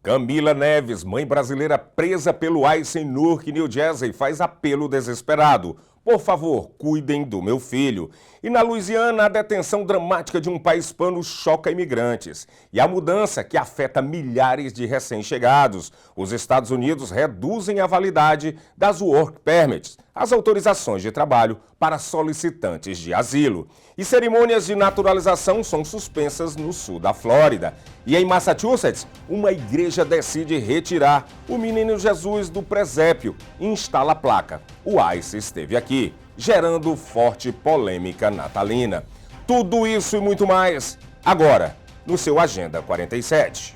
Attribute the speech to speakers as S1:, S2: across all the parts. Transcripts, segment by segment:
S1: Camila Neves, mãe brasileira presa pelo ICE em Newark, New Jersey, faz apelo desesperado. Por favor, cuidem do meu filho. E na Louisiana, a detenção dramática de um pai hispano choca imigrantes. E a mudança que afeta milhares de recém-chegados. Os Estados Unidos reduzem a validade das Work Permits, as autorizações de trabalho para solicitantes de asilo. E cerimônias de naturalização são suspensas no sul da Flórida. E em Massachusetts, uma igreja decide retirar o menino Jesus do presépio e instala a placa. O ICE esteve aqui, gerando forte polêmica natalina. Tudo isso e muito mais, agora, no seu Agenda 47.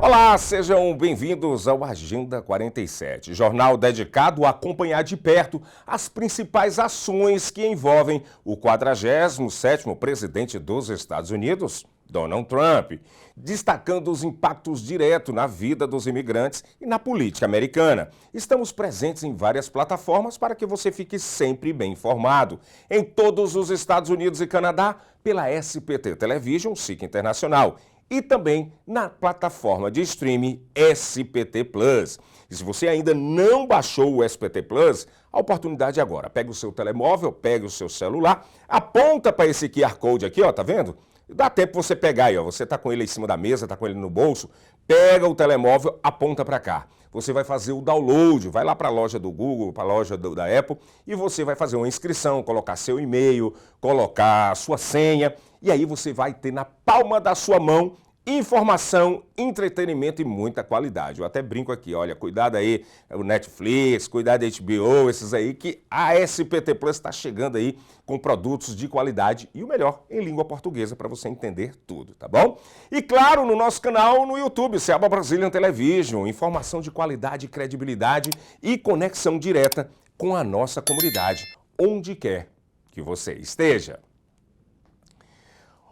S1: Olá, sejam bem-vindos ao Agenda 47, jornal dedicado a acompanhar de perto as principais ações que envolvem o 47º presidente dos Estados Unidos, Donald Trump, destacando os impactos diretos na vida dos imigrantes e na política americana. Estamos presentes em várias plataformas para que você fique sempre bem informado. Em todos os Estados Unidos e Canadá, pela SPT Television, SIC Internacional, e também na plataforma de streaming SPT Plus. E se você ainda não baixou o SPT Plus, a oportunidade é agora. Pega o seu telemóvel, pega o seu celular, aponta para esse QR Code aqui, ó, tá vendo? Dá tempo você pegar aí, ó. Você tá com ele em cima da mesa, tá com ele no bolso, pega o telemóvel, aponta para cá. Você vai fazer o download, vai lá para a loja do Google, para a loja da Apple e você vai fazer uma inscrição, colocar seu e-mail, colocar a sua senha e aí você vai ter na palma da sua mão informação, entretenimento e muita qualidade. Eu até brinco aqui, olha, cuidado aí, o Netflix, cuidado da HBO, esses aí, que a SPT Plus está chegando aí com produtos de qualidade e o melhor, em língua portuguesa, para você entender tudo, tá bom? E claro, no nosso canal no YouTube, Seaba Brazilian Television, informação de qualidade, credibilidade e conexão direta com a nossa comunidade, onde quer que você esteja.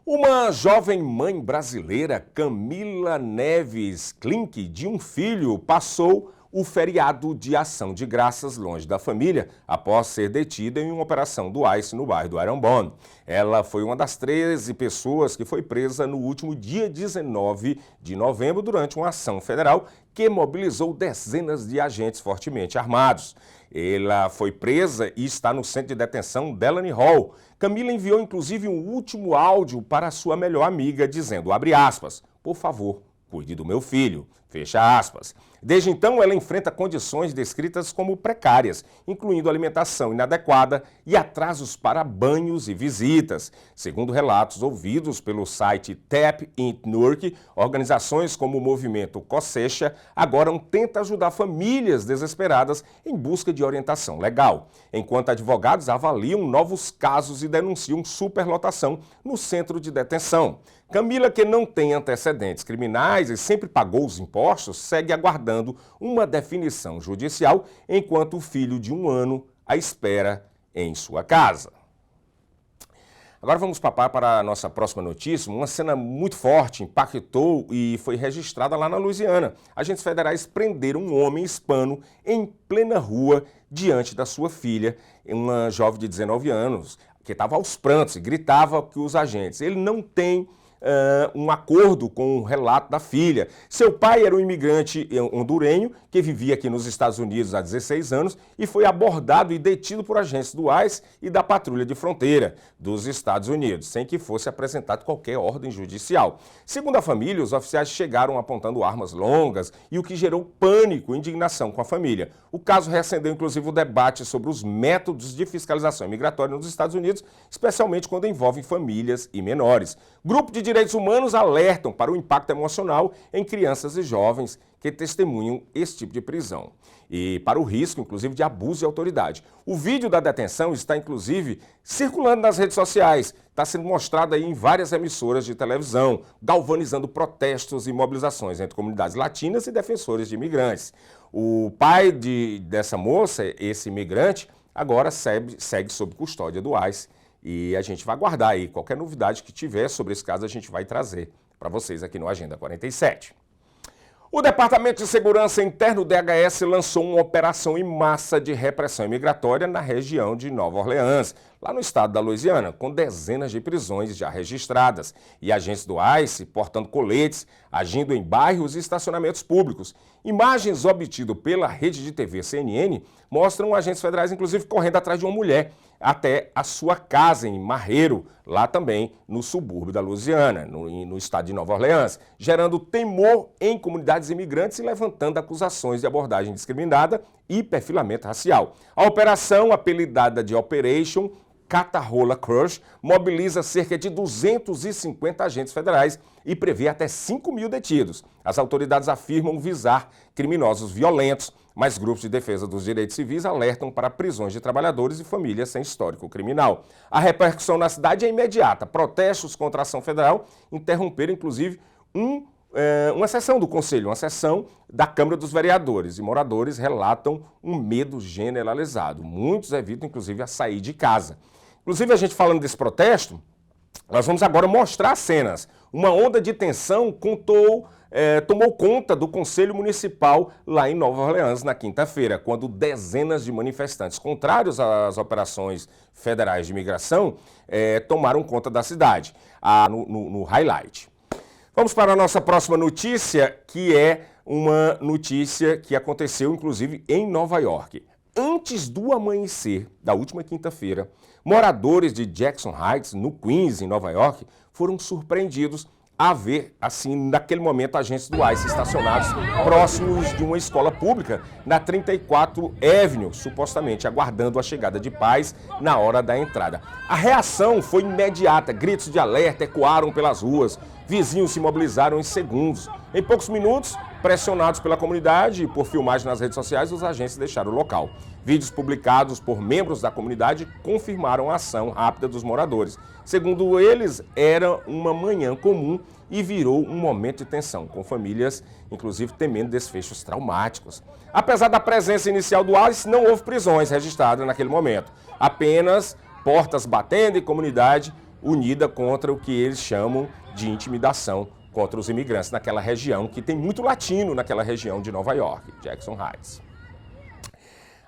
S1: Uma jovem mãe brasileira, Camila Neves Klink, de um filho, passou o feriado de ação de graças longe da família após ser detida em uma operação do ICE no bairro do Arambone. Ela foi uma das 13 pessoas que foi presa no último dia 19 de novembro durante uma ação federal que mobilizou dezenas de agentes fortemente armados. Ela foi presa e está no centro de detenção Delaney Hall. Camila enviou inclusive um último áudio para a sua melhor amiga dizendo, abre aspas, por favor, cuide do meu filho, fecha aspas. Desde então, ela enfrenta condições descritas como precárias, incluindo alimentação inadequada e atrasos para banhos e visitas. Segundo relatos ouvidos pelo site Tap in Newark, organizações como o movimento Cosecha agora tentam ajudar famílias desesperadas em busca de orientação legal, enquanto advogados avaliam novos casos e denunciam superlotação no centro de detenção. Camila, que não tem antecedentes criminais e sempre pagou os impostos, segue aguardando uma definição judicial, enquanto o filho de 1 ano a espera em sua casa. Agora vamos para a nossa próxima notícia. Uma cena muito forte impactou e foi registrada lá na Louisiana. Agentes federais prenderam um homem hispano em plena rua diante da sua filha, uma jovem de 19 anos, que estava aos prantos e gritava que os agentes, ele não tem um acordo com o relato da filha. Seu pai era um imigrante hondurenho que vivia aqui nos Estados Unidos há 16 anos e foi abordado e detido por agentes do ICE e da Patrulha de Fronteira dos Estados Unidos, sem que fosse apresentado qualquer ordem judicial. Segundo a família, os oficiais chegaram apontando armas longas e o que gerou pânico e indignação com a família. O caso reacendeu inclusive o debate sobre os métodos de fiscalização imigratória nos Estados Unidos, especialmente quando envolvem famílias e menores. Grupo de direitos humanos alertam para o impacto emocional em crianças e jovens que testemunham esse tipo de prisão e para o risco, inclusive, de abuso de autoridade. O vídeo da detenção está, inclusive, circulando nas redes sociais, está sendo mostrado aí em várias emissoras de televisão, galvanizando protestos e mobilizações entre comunidades latinas e defensores de imigrantes. O pai dessa moça, esse imigrante, agora segue sob custódia do ICE. E a gente vai aguardar aí, qualquer novidade que tiver sobre esse caso a gente vai trazer para vocês aqui no Agenda 47. O Departamento de Segurança Interno, DHS, lançou uma operação em massa de repressão imigratória na região de Nova Orleans, lá no estado da Louisiana, com dezenas de prisões já registradas e agentes do ICE portando coletes, agindo em bairros e estacionamentos públicos. Imagens obtidas pela rede de TV CNN mostram agentes federais, inclusive, correndo atrás de uma mulher até a sua casa em Marreiro, lá também no subúrbio da Louisiana, no estado de Nova Orleans, gerando temor em comunidades imigrantes e levantando acusações de abordagem discriminada e perfilamento racial. A operação, apelidada de Operation Catahoula Crush, mobiliza cerca de 250 agentes federais e prevê até 5.000 detidos. As autoridades afirmam visar criminosos violentos, mas grupos de defesa dos direitos civis alertam para prisões de trabalhadores e famílias sem histórico criminal. A repercussão na cidade é imediata. Protestos contra a ação federal interromperam, inclusive, uma sessão do Conselho, uma sessão da Câmara dos Vereadores, e moradores relatam um medo generalizado. Muitos evitam, inclusive, a sair de casa. Inclusive, a gente falando desse protesto, nós vamos agora mostrar cenas. Uma onda de tensão tomou conta do Conselho Municipal lá em Nova Orleans na quinta-feira, quando dezenas de manifestantes contrários às operações federais de imigração tomaram conta da cidade, no highlight. Vamos para a nossa próxima notícia, que é uma notícia que aconteceu, inclusive, em Nova York. Antes do amanhecer da última quinta-feira, moradores de Jackson Heights, no Queens, em Nova York, foram surpreendidos a ver, assim, naquele momento, agentes do ICE estacionados próximos de uma escola pública na 34 Avenue, supostamente aguardando a chegada de pais na hora da entrada. A reação foi imediata, gritos de alerta ecoaram pelas ruas, vizinhos se mobilizaram em segundos. Em poucos minutos, pressionados pela comunidade e por filmagens nas redes sociais, os agentes deixaram o local. Vídeos publicados por membros da comunidade confirmaram a ação rápida dos moradores. Segundo eles, era uma manhã comum e virou um momento de tensão, com famílias, inclusive, temendo desfechos traumáticos. Apesar da presença inicial do ICE, não houve prisões registradas naquele momento. Apenas portas batendo e comunidade unida contra o que eles chamam de intimidação contra os imigrantes naquela região, que tem muito latino naquela região de Nova York, Jackson Heights.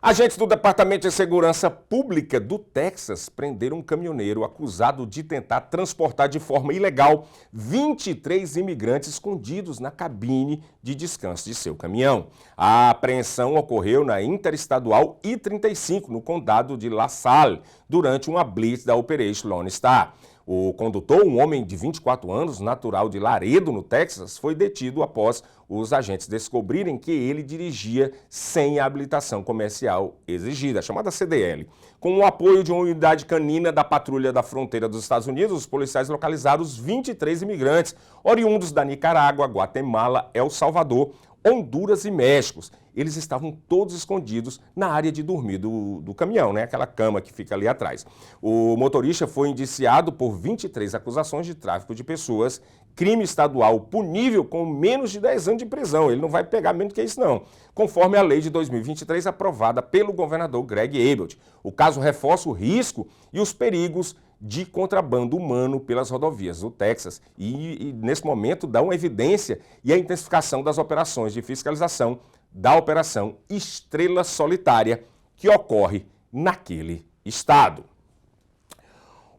S1: Agentes do Departamento de Segurança Pública do Texas prenderam um caminhoneiro acusado de tentar transportar de forma ilegal 23 imigrantes escondidos na cabine de descanso de seu caminhão. A apreensão ocorreu na Interestadual I-35, no condado de LaSalle, durante uma blitz da Operation Lone Star. O condutor, um homem de 24 anos, natural de Laredo, no Texas, foi detido após os agentes descobrirem que ele dirigia sem a habilitação comercial exigida, chamada CDL. Com o apoio de uma unidade canina da Patrulha da Fronteira dos Estados Unidos, os policiais localizaram os 23 imigrantes, oriundos da Nicarágua, Guatemala, El Salvador, Honduras e México. Eles estavam todos escondidos na área de dormir do caminhão, né? Aquela cama que fica ali atrás. O motorista foi indiciado por 23 acusações de tráfico de pessoas, crime estadual punível com menos de 10 anos de prisão. Ele não vai pegar menos do que isso, não, conforme a lei de 2023 aprovada pelo governador Greg Abbott. O caso reforça o risco e os perigos de contrabando humano pelas rodovias do Texas e nesse momento, dá uma evidência e a intensificação das operações de fiscalização da Operação Estrela Solitária, que ocorre naquele estado.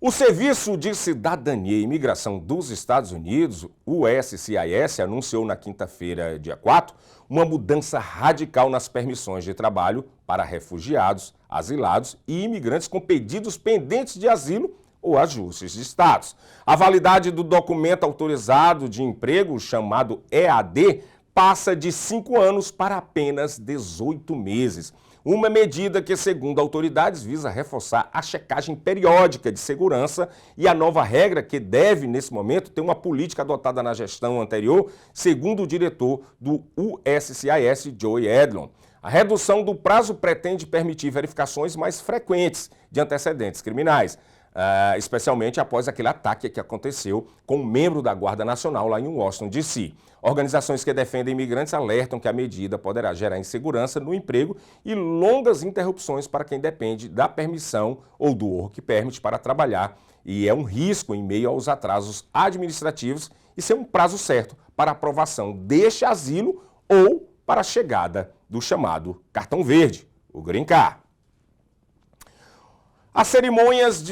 S1: O Serviço de Cidadania e Imigração dos Estados Unidos, o USCIS, anunciou na quinta-feira, dia 4, uma mudança radical nas permissões de trabalho para refugiados, asilados e imigrantes com pedidos pendentes de asilo ou ajustes de status. A validade do documento autorizado de emprego, chamado EAD, passa de 5 anos para apenas 18 meses. Uma medida que, segundo autoridades, visa reforçar a checagem periódica de segurança e a nova regra que deve, nesse momento, ter uma política adotada na gestão anterior, segundo o diretor do USCIS, Joey Edlon. A redução do prazo pretende permitir verificações mais frequentes de antecedentes criminais, especialmente após aquele ataque que aconteceu com um membro da Guarda Nacional lá em Washington, D.C. Organizações que defendem imigrantes alertam que a medida poderá gerar insegurança no emprego e longas interrupções para quem depende da permissão ou do work permit para trabalhar, e é um risco em meio aos atrasos administrativos e ser um prazo certo para aprovação deste asilo ou para a chegada do chamado cartão verde, o Green Card. As cerimônias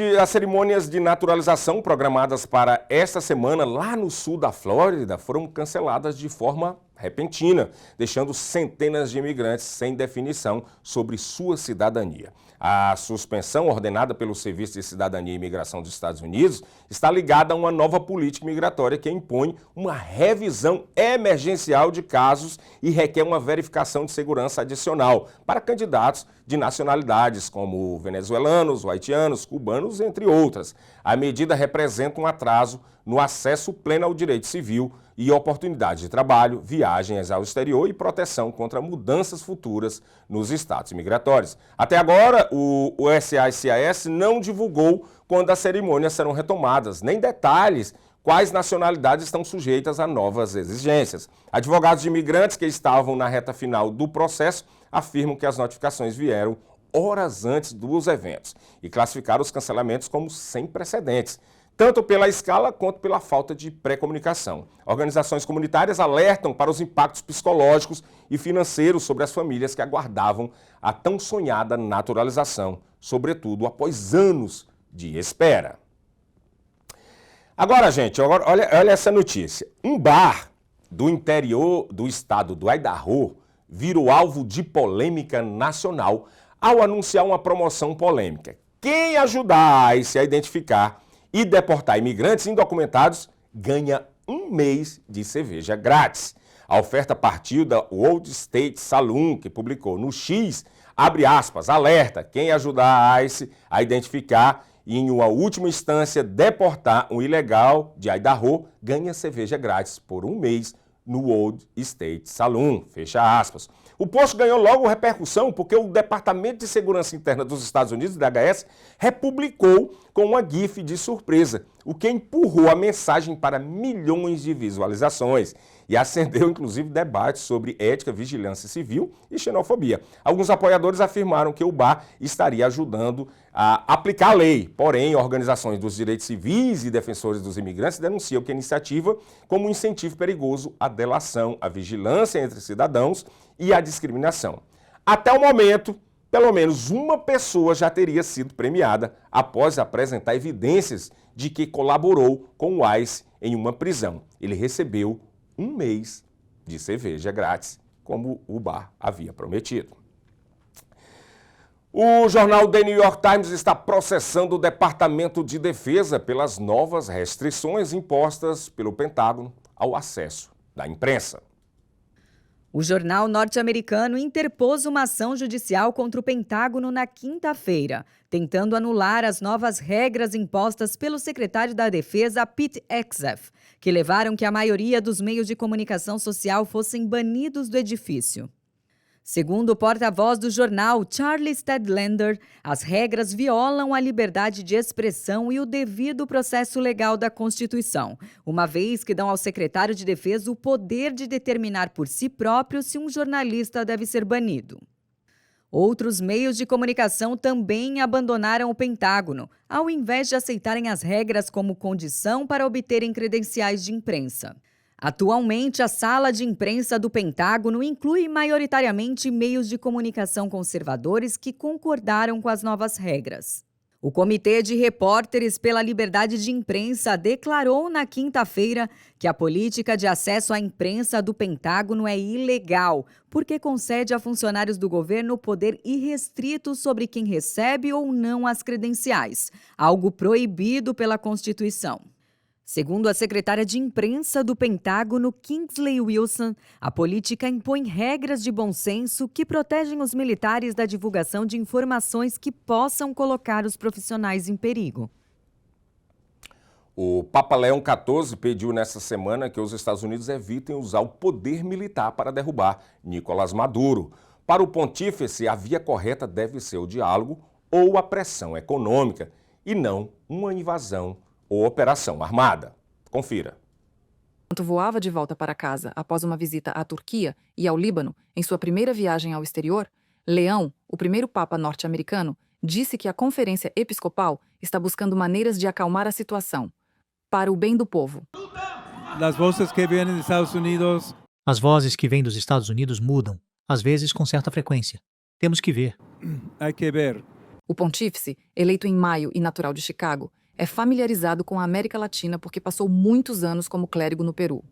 S1: de naturalização programadas para esta semana lá no sul da Flórida foram canceladas de forma repentina, deixando centenas de imigrantes sem definição sobre sua cidadania. A suspensão ordenada pelo Serviço de Cidadania e Imigração dos Estados Unidos está ligada a uma nova política migratória que impõe uma revisão emergencial de casos e requer uma verificação de segurança adicional para candidatos de nacionalidades como venezuelanos, haitianos, cubanos, entre outras. A medida representa um atraso no acesso pleno ao direito civil e oportunidades de trabalho, viagens ao exterior e proteção contra mudanças futuras nos status migratórios. Até agora, o USCIS não divulgou quando as cerimônias serão retomadas, nem detalhes quais nacionalidades estão sujeitas a novas exigências. Advogados de imigrantes que estavam na reta final do processo afirmam que as notificações vieram horas antes dos eventos e classificaram os cancelamentos como sem precedentes, tanto pela escala quanto pela falta de pré-comunicação. Organizações comunitárias alertam para os impactos psicológicos e financeiros sobre as famílias que aguardavam a tão sonhada naturalização, sobretudo após anos de espera. Agora, gente, olha essa notícia. Um bar do interior do estado do Idaho virou alvo de polêmica nacional ao anunciar uma promoção polêmica. Quem ajudar a ICE a identificar e deportar imigrantes indocumentados ganha um mês de cerveja grátis. A oferta partiu da Old State Saloon, que publicou no X, abre aspas, alerta, quem ajudar a ICE a identificar e, em uma última instância, deportar um ilegal de Idaho ganha cerveja grátis por um mês no Old State Saloon, fecha aspas. O post ganhou logo repercussão porque o Departamento de Segurança Interna dos Estados Unidos, DHS, republicou com uma GIF de surpresa, o que empurrou a mensagem para milhões de visualizações e acendeu inclusive debates sobre ética, vigilância civil e xenofobia. Alguns apoiadores afirmaram que o bar estaria ajudando a aplicar a lei, porém, organizações dos direitos civis e defensores dos imigrantes denunciam que a iniciativa como um incentivo perigoso à delação, à vigilância entre cidadãos e à discriminação. Até o momento, pelo menos uma pessoa já teria sido premiada após apresentar evidências de que colaborou com o ICE em uma prisão. Ele recebeu um mês de cerveja grátis, como o bar havia prometido. O jornal The New York Times está processando o Departamento de Defesa pelas novas restrições impostas pelo Pentágono ao acesso da imprensa.
S2: O jornal norte-americano interpôs uma ação judicial contra o Pentágono na quinta-feira, tentando anular as novas regras impostas pelo secretário da Defesa, Pete Hegseth, que levaram que a maioria dos meios de comunicação social fossem banidos do edifício. Segundo o porta-voz do jornal, Charlie Stadlander, as regras violam a liberdade de expressão e o devido processo legal da Constituição, uma vez que dão ao secretário de Defesa o poder de determinar por si próprio se um jornalista deve ser banido. Outros meios de comunicação também abandonaram o Pentágono, ao invés de aceitarem as regras como condição para obterem credenciais de imprensa. Atualmente, a sala de imprensa do Pentágono inclui maioritariamente meios de comunicação conservadores que concordaram com as novas regras. O Comitê de Repórteres pela Liberdade de Imprensa declarou na quinta-feira que a política de acesso à imprensa do Pentágono é ilegal, porque concede a funcionários do governo poder irrestrito sobre quem recebe ou não as credenciais, algo proibido pela Constituição. Segundo a secretária de imprensa do Pentágono, Kingsley Wilson, a política impõe regras de bom senso que protegem os militares da divulgação de informações que possam colocar os profissionais em perigo.
S1: O Papa Leão XIV pediu nesta semana que os Estados Unidos evitem usar o poder militar para derrubar Nicolás Maduro. Para o pontífice, a via correta deve ser o diálogo ou a pressão econômica, e não uma invasão ou operação armada. Confira.
S3: Enquanto voava de volta para casa após uma visita à Turquia e ao Líbano, em sua primeira viagem ao exterior, Leão, o primeiro papa norte-americano, disse que a Conferência Episcopal está buscando maneiras de acalmar a situação, para o bem do povo.
S4: As vozes que vêm dos Estados Unidos As vozes que vêm dos Estados Unidos mudam, às vezes com certa frequência. Temos que ver.
S5: Hay que ver.
S3: O pontífice, eleito em maio e natural de Chicago, é familiarizado com a América Latina porque passou muitos anos como clérigo no Peru.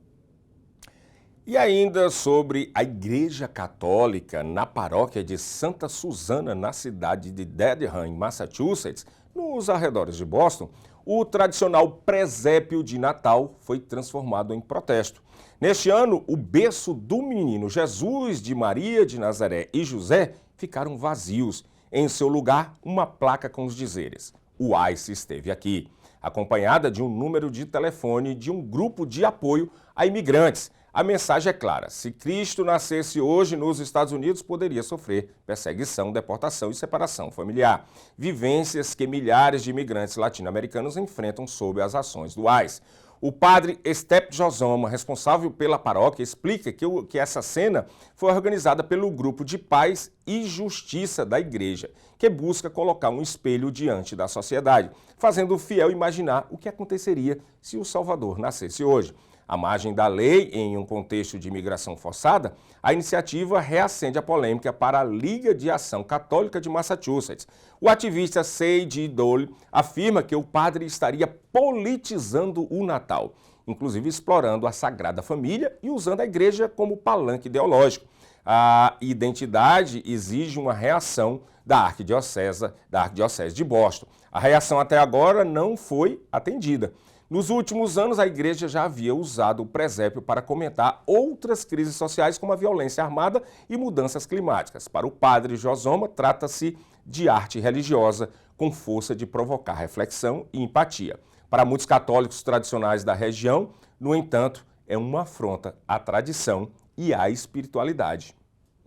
S1: E ainda sobre a Igreja Católica na paróquia de Santa Susana, na cidade de Dedham, em Massachusetts, nos arredores de Boston, o tradicional presépio de Natal foi transformado em protesto. Neste ano, o berço do menino Jesus, de Maria de Nazaré e José ficaram vazios. Em seu lugar, uma placa com os dizeres: o ICE esteve aqui, acompanhada de um número de telefone de um grupo de apoio a imigrantes. A mensagem é clara: se Cristo nascesse hoje nos Estados Unidos, poderia sofrer perseguição, deportação e separação familiar. Vivências que milhares de imigrantes latino-americanos enfrentam sob as ações do ICE. O padre Estep Josoma, responsável pela paróquia, explica que essa cena foi organizada pelo Grupo de Paz e Justiça da Igreja, que busca colocar um espelho diante da sociedade, fazendo o fiel imaginar o que aconteceria se o Salvador nascesse hoje. À margem da lei, em um contexto de imigração forçada, a iniciativa reacende a polêmica para a Liga de Ação Católica de Massachusetts. O ativista Seiji Dole afirma que o padre estaria politizando o Natal, inclusive explorando a Sagrada Família e usando a igreja como palanque ideológico. A identidade exige uma reação da Arquidiocese de Boston. A reação até agora não foi atendida. Nos últimos anos, a igreja já havia usado o presépio para comentar outras crises sociais, como a violência armada e mudanças climáticas. Para o padre Josoma, trata-se de arte religiosa com força de provocar reflexão e empatia. Para muitos católicos tradicionais da região, no entanto, é uma afronta à tradição e à espiritualidade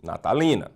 S1: natalina.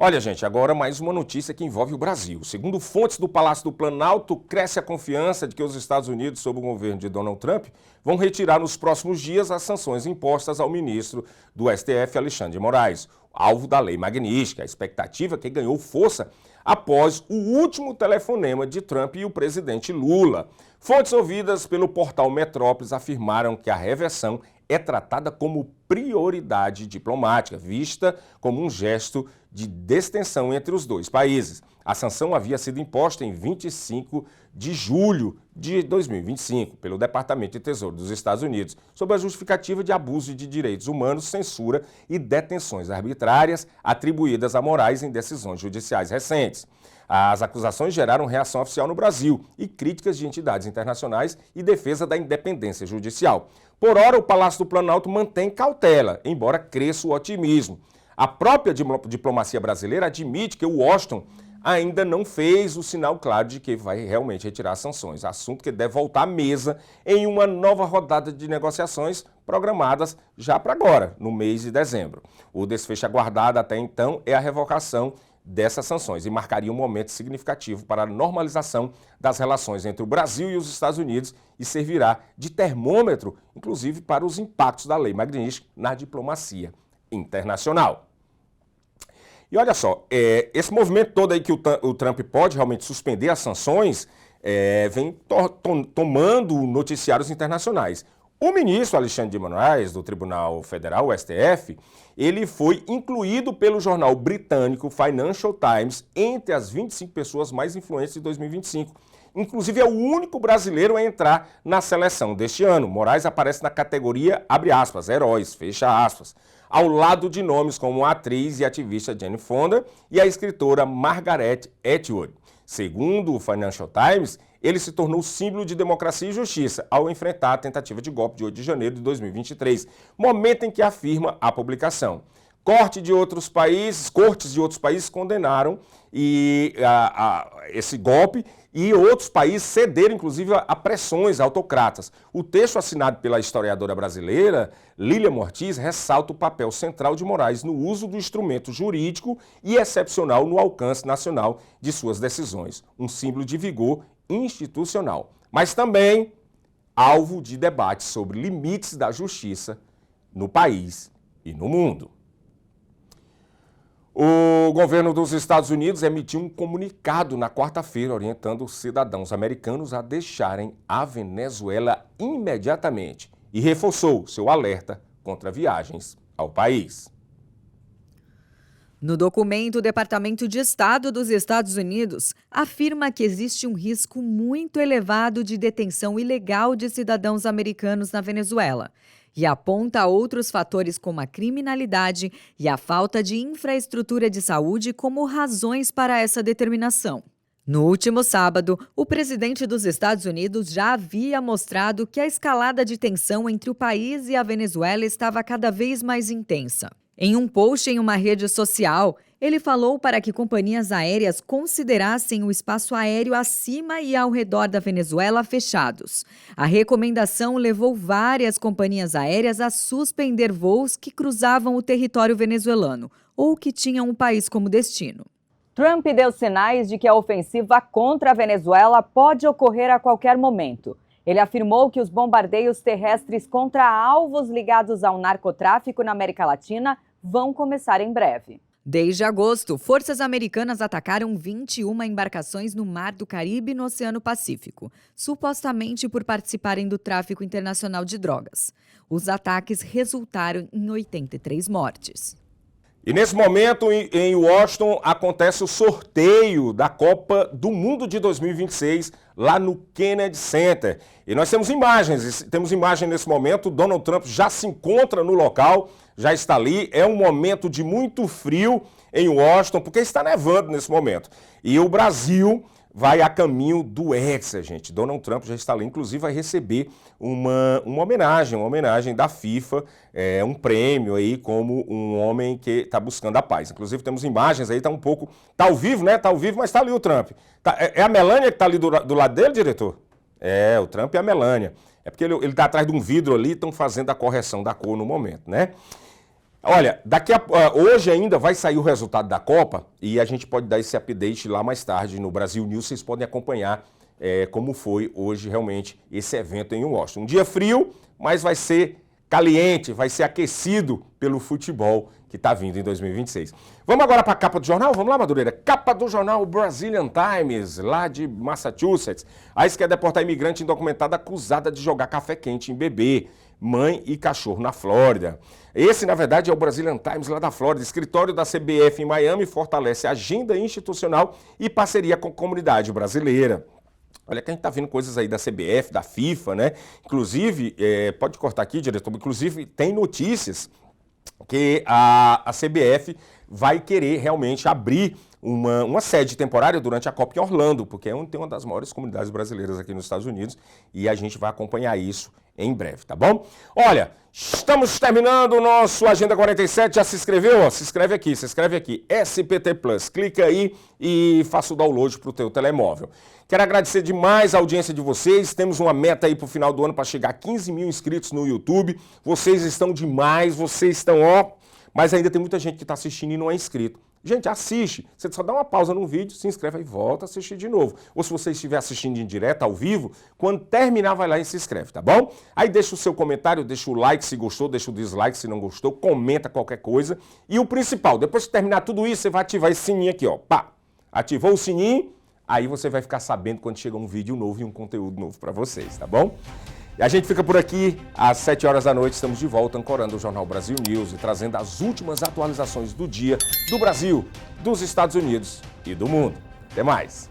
S1: Olha, gente, agora mais uma notícia que envolve o Brasil. Segundo fontes do Palácio do Planalto, cresce a confiança de que os Estados Unidos, sob o governo de Donald Trump, vão retirar nos próximos dias as sanções impostas ao ministro do STF, Alexandre de Moraes, alvo da Lei Magnífica. A expectativa que ganhou força após o último telefonema de Trump e o presidente Lula. Fontes ouvidas pelo portal Metrópolis afirmaram que a reversão é tratada como prioridade diplomática, vista como um gesto de distensão entre os dois países. A sanção havia sido imposta em 25 de julho de 2025 pelo Departamento de Tesouro dos Estados Unidos, sob a justificativa de abuso de direitos humanos, censura e detenções arbitrárias atribuídas a Moraes em decisões judiciais recentes. As acusações geraram reação oficial no Brasil e críticas de entidades internacionais e defesa da independência judicial. Por ora, o Palácio do Planalto mantém cautela, embora cresça o otimismo. A própria diplomacia brasileira admite que o Washington ainda não fez o sinal claro de que vai realmente retirar as sanções, assunto que deve voltar à mesa em uma nova rodada de negociações programadas já para agora, no mês de dezembro. O desfecho aguardado até então é a revogação dessas sanções e marcaria um momento significativo para a normalização das relações entre o Brasil e os Estados Unidos e servirá de termômetro, inclusive, para os impactos da Lei Magnífica na diplomacia internacional. E olha só, esse movimento todo aí que o Trump pode realmente suspender as sanções vem tomando noticiários internacionais. O ministro Alexandre de Moraes, do Tribunal Federal, o STF, ele foi incluído pelo jornal britânico Financial Times entre as 25 pessoas mais influentes de 2025. Inclusive, é o único brasileiro a entrar na seleção deste ano. Moraes aparece na categoria, abre aspas, heróis, fecha aspas, ao lado de nomes como a atriz e ativista Jane Fonda e a escritora Margaret Atwood. Segundo o Financial Times, ele se tornou símbolo de democracia e justiça ao enfrentar a tentativa de golpe de 8 de janeiro de 2023, momento em que afirma a publicação. Cortes de outros países condenaram esse golpe e outros países cederam, inclusive, a pressões autocratas. O texto assinado pela historiadora brasileira Lília Ortiz ressalta o papel central de Moraes no uso do instrumento jurídico e excepcional no alcance nacional de suas decisões, um símbolo de vigor institucional, mas também alvo de debate sobre limites da justiça no país e no mundo. O governo dos Estados Unidos emitiu um comunicado na quarta-feira orientando os cidadãos americanos a deixarem a Venezuela imediatamente e reforçou seu alerta contra viagens ao país.
S2: No documento, o Departamento de Estado dos Estados Unidos afirma que existe um risco muito elevado de detenção ilegal de cidadãos americanos na Venezuela e aponta outros fatores como a criminalidade e a falta de infraestrutura de saúde como razões para essa determinação. No último sábado, o presidente dos Estados Unidos já havia mostrado que a escalada de tensão entre o país e a Venezuela estava cada vez mais intensa. Em um post em uma rede social, ele falou para que companhias aéreas considerassem o espaço aéreo acima e ao redor da Venezuela fechados. A recomendação levou várias companhias aéreas a suspender voos que cruzavam o território venezuelano ou que tinham o país como destino.
S5: Trump deu sinais de que a ofensiva contra a Venezuela pode ocorrer a qualquer momento. Ele afirmou que os bombardeios terrestres contra alvos ligados ao narcotráfico na América Latina vão começar em breve.
S2: Desde agosto, forças americanas atacaram 21 embarcações no Mar do Caribe e no Oceano Pacífico, supostamente por participarem do tráfico internacional de drogas. Os ataques resultaram em 83 mortes.
S1: E nesse momento, em Washington, acontece o sorteio da Copa do Mundo de 2026, lá no Kennedy Center. E nós temos imagem nesse momento, Donald Trump já se encontra no local, já está ali. É um momento de muito frio em Washington, porque está nevando nesse momento. E o Brasil vai a caminho do Hexa, gente. Donald Trump já está ali, inclusive vai receber uma homenagem da FIFA, um prêmio aí como um homem que está buscando a paz. Inclusive temos imagens aí, tá ao vivo, né? Tá ao vivo, mas tá ali o Trump. É a Melania que tá ali do lado dele, diretor? É, o Trump e a Melania. É porque ele tá atrás de um vidro ali, estão fazendo a correção da cor no momento, né? Olha, hoje ainda vai sair o resultado da Copa e a gente pode dar esse update lá mais tarde no Brasil News. Vocês podem acompanhar como foi hoje realmente esse evento em Washington. Um dia frio, mas vai ser caliente, vai ser aquecido pelo futebol que está vindo em 2026. Vamos agora para a capa do jornal? Vamos lá, Madureira? Capa do jornal Brazilian Times, lá de Massachusetts. A ICE quer deportar imigrante indocumentada acusada de jogar café quente em bebê, mãe e cachorro na Flórida. Esse, na verdade, é o Brazilian Times lá da Flórida. Escritório da CBF em Miami fortalece a agenda institucional e parceria com a comunidade brasileira. Olha que a gente tá vendo coisas aí da CBF, da FIFA, né? Inclusive, pode cortar aqui, diretor, inclusive tem notícias que a CBF vai querer realmente abrir uma sede temporária durante a Copa em Orlando, porque é onde tem uma das maiores comunidades brasileiras aqui nos Estados Unidos e a gente vai acompanhar isso em breve, tá bom? Olha, estamos terminando o nosso Agenda 47, já se inscreveu? Se inscreve aqui, SPT Plus, clica aí e faça o download para o teu telemóvel. Quero agradecer demais a audiência de vocês, temos uma meta aí para o final do ano para chegar a 15 mil inscritos no YouTube, vocês estão demais, vocês estão mas ainda tem muita gente que está assistindo e não é inscrito. Gente, assiste. Você só dá uma pausa no vídeo, se inscreve e volta a assistir de novo. Ou se você estiver assistindo em direto, ao vivo, quando terminar, vai lá e se inscreve, tá bom? Aí deixa o seu comentário, deixa o like se gostou, deixa o dislike se não gostou, comenta qualquer coisa. E o principal, depois que terminar tudo isso, você vai ativar esse sininho aqui, ó. Pá! Ativou o sininho, aí você vai ficar sabendo quando chega um vídeo novo e um conteúdo novo para vocês, tá bom? E a gente fica por aqui, às 7 horas da noite, estamos de volta ancorando o Jornal Brasil News e trazendo as últimas atualizações do dia do Brasil, dos Estados Unidos e do mundo. Até mais!